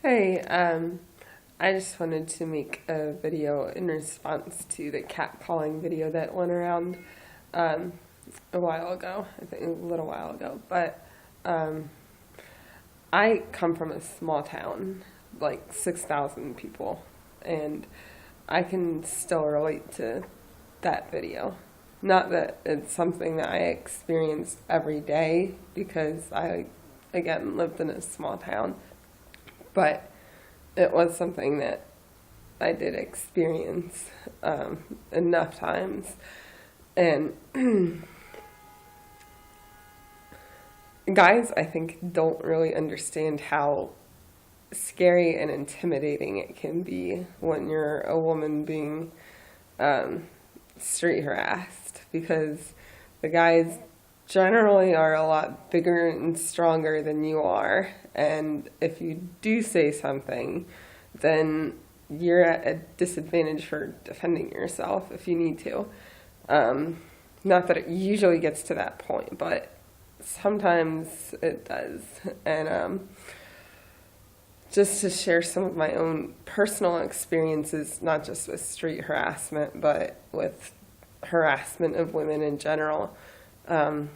Hey, I just wanted to make a video in response to the catcalling video that went around um, a while ago, I think a little while ago. But um, I come from a small town, like 6,000 people, and I can still relate to that video. Not that it's something that I experience every day because I, again, lived in a small town, but it was something that I did experience enough times. And guys, I think, don't really understand how scary and intimidating it can be when you're a woman being um, street harassed, because the guys generally are a lot bigger and stronger than you are, and if you do say something, then you're at a disadvantage for defending yourself if you need to. Not that it usually gets to that point, but sometimes it does. And just to share some of my own personal experiences, not just with street harassment, but with harassment of women in general. Um,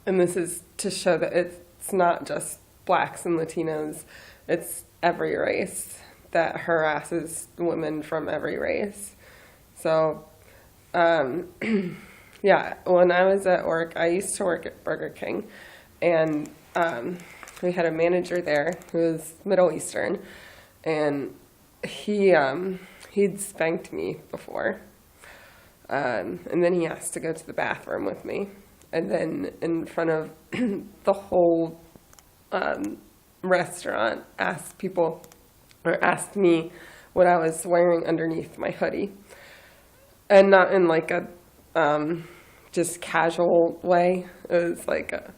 and this is to show that it's not just blacks and Latinos, it's every race that harasses women from every race. So, um, yeah, when I was at work, I used to work at Burger King, and we had a manager there who was Middle Eastern, and he'd spanked me before, and then he asked to go to the bathroom with me, and then in front of the whole restaurant asked me what I was wearing underneath my hoodie, and not in like a just casual way. It was like a,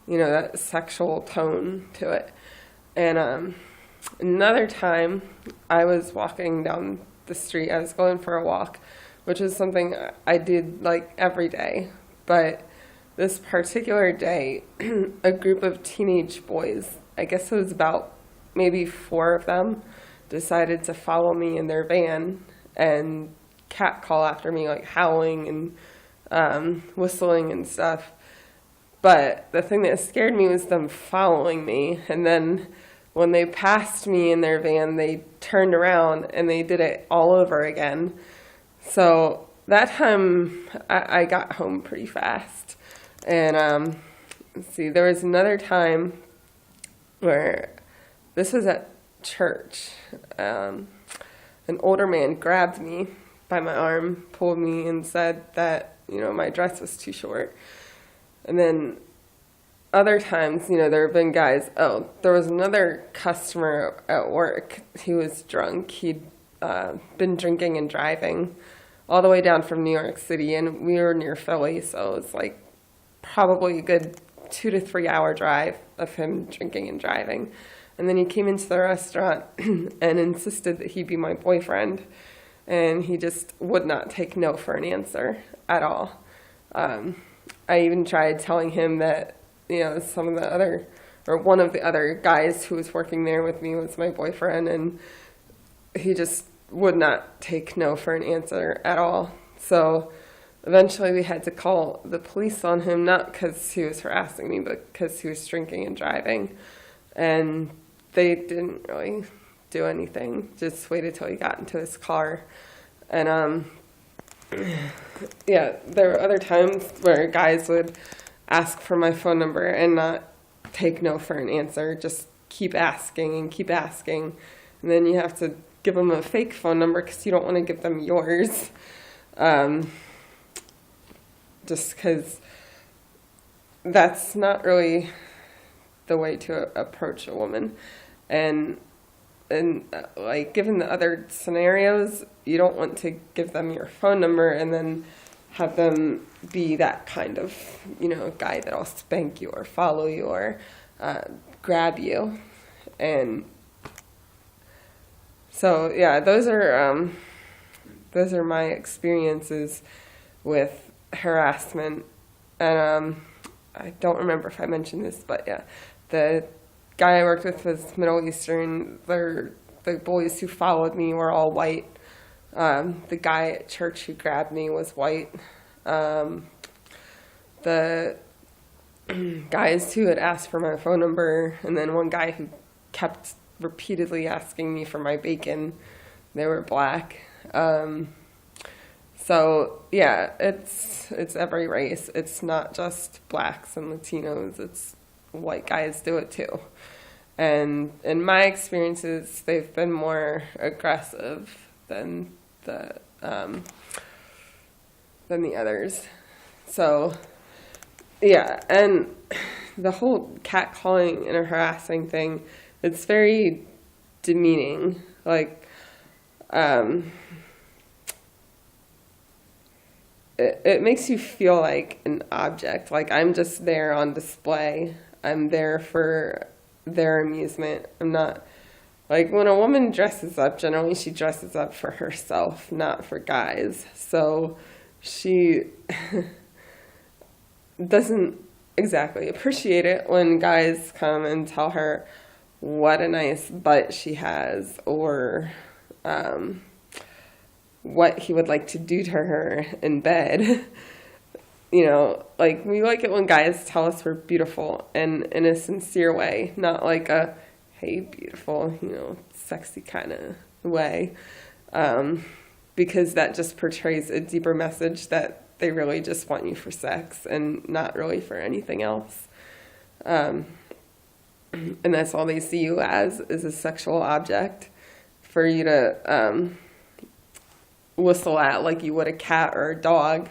that sexual tone to it. And another time, I was walking down the street. I was going for a walk, which is something I did like every day. But this particular day, a group of teenage boys, I guess it was about maybe 4 of them, decided to follow me in their van and catcall after me, like howling and whistling and stuff. But the thing that scared me was them following me. And then when they passed me in their van, they turned around and they did it all over again. So that time I got home pretty fast. And let's see, there was another time where this was at church. An older man grabbed me by my arm, pulled me, and said that, my dress was too short. And then other times, there have been guys. Oh, there was another customer at work. He was drunk. He'd been drinking and driving all the way down from New York City, and we were near Philly, so it was like probably a good 2 to 3 hour drive of him drinking and driving. And then he came into the restaurant and insisted that he be my boyfriend, and he just would not take no for an answer at all. I even tried telling him that, some of the other, or one of the other guys who was working there with me was my boyfriend, and he just would not take no for an answer at all. So eventually we had to call the police on him, not because he was harassing me, but because he was drinking and driving. And they didn't really do anything, just waited till he got into his car. And yeah, there were other times where guys would ask for my phone number and not take no for an answer, just keep asking and keep asking. And then you have to give them a fake phone number because you don't want to give them yours. Just because that's not really the way to approach a woman. And like, given the other scenarios, you don't want to give them your phone number and then have them be that kind of, guy that'll spank you or follow you or grab you. And so, yeah, those are my experiences with harassment. And I don't remember if I mentioned this, but yeah, the guy I worked with was Middle Eastern. The boys who followed me were all white. The guy at church who grabbed me was white. The guys who had asked for my phone number, and then one guy who kept repeatedly asking me for my bacon, they were black. So yeah, it's every race. It's not just blacks and Latinos. It's white guys do it too. And in my experiences, they've been more aggressive than the others. So yeah, and the whole catcalling and harassing thing, it's very demeaning. Like, it makes you feel like an object. Like, I'm just there on display. I'm there for their amusement. I'm not, like, when a woman dresses up, generally she dresses up for herself, not for guys. So she doesn't exactly appreciate it when guys come and tell her what a nice butt she has, or what he would like to do to her in bed. You know, like, we like it when guys tell us we're beautiful, and in a sincere way, not like a, hey, beautiful, you know, sexy kind of way. Because that just portrays a deeper message that they really just want you for sex and not really for anything else. And that's all they see you as, is a sexual object for you to whistle at like you would a cat or a dog.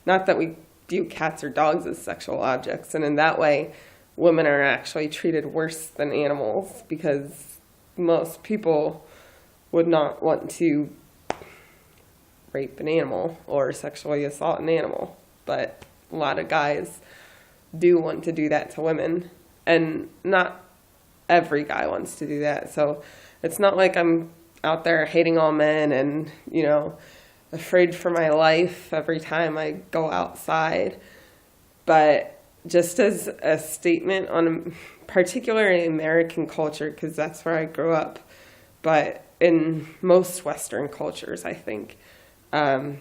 Not that we view cats or dogs as sexual objects, and in that way women are actually treated worse than animals, because most people would not want to rape an animal or sexually assault an animal, but a lot of guys do want to do that to women, and not every guy wants to do that. So it's not like I'm out there hating all men and, you know, afraid for my life every time I go outside. But just as a statement on particularly American culture, because that's where I grew up, but in most Western cultures, I think. I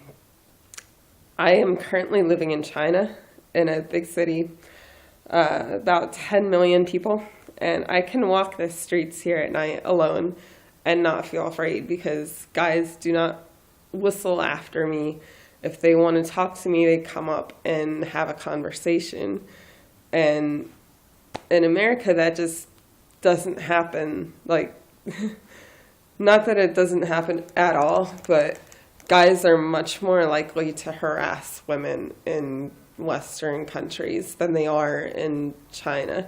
am currently living in China, in a big city, about 10 million people, and I can walk the streets here at night alone and not feel afraid, because guys do not whistle after me. If they want to talk to me, they come up and have a conversation. And in America, that just doesn't happen. Like, not that it doesn't happen at all, but guys are much more likely to harass women in Western countries than they are in China.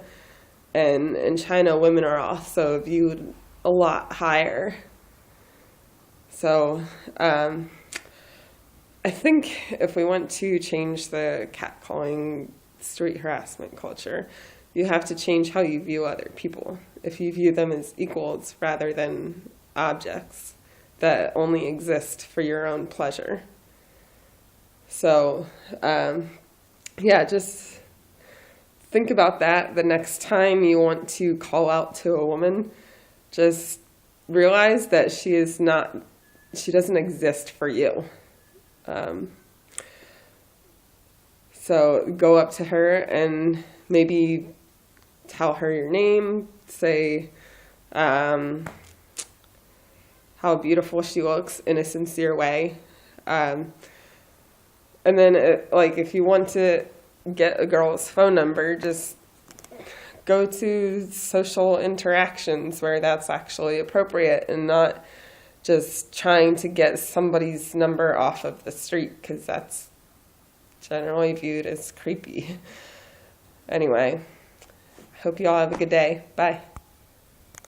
And in China, women are also viewed a lot higher. So I think if we want to change the catcalling, street harassment culture, you have to change how you view other people. If you view them as equals rather than objects that only exist for your own pleasure. So yeah, just think about that the next time you want to call out to a woman. Just realize that she doesn't exist for you. So go up to her and maybe tell her your name, say how beautiful she looks in a sincere way. And then if you want to get a girl's phone number, just go to social interactions where that's actually appropriate, and not just trying to get somebody's number off of the street, because that's generally viewed as creepy. Anyway, hope you all have a good day. Bye.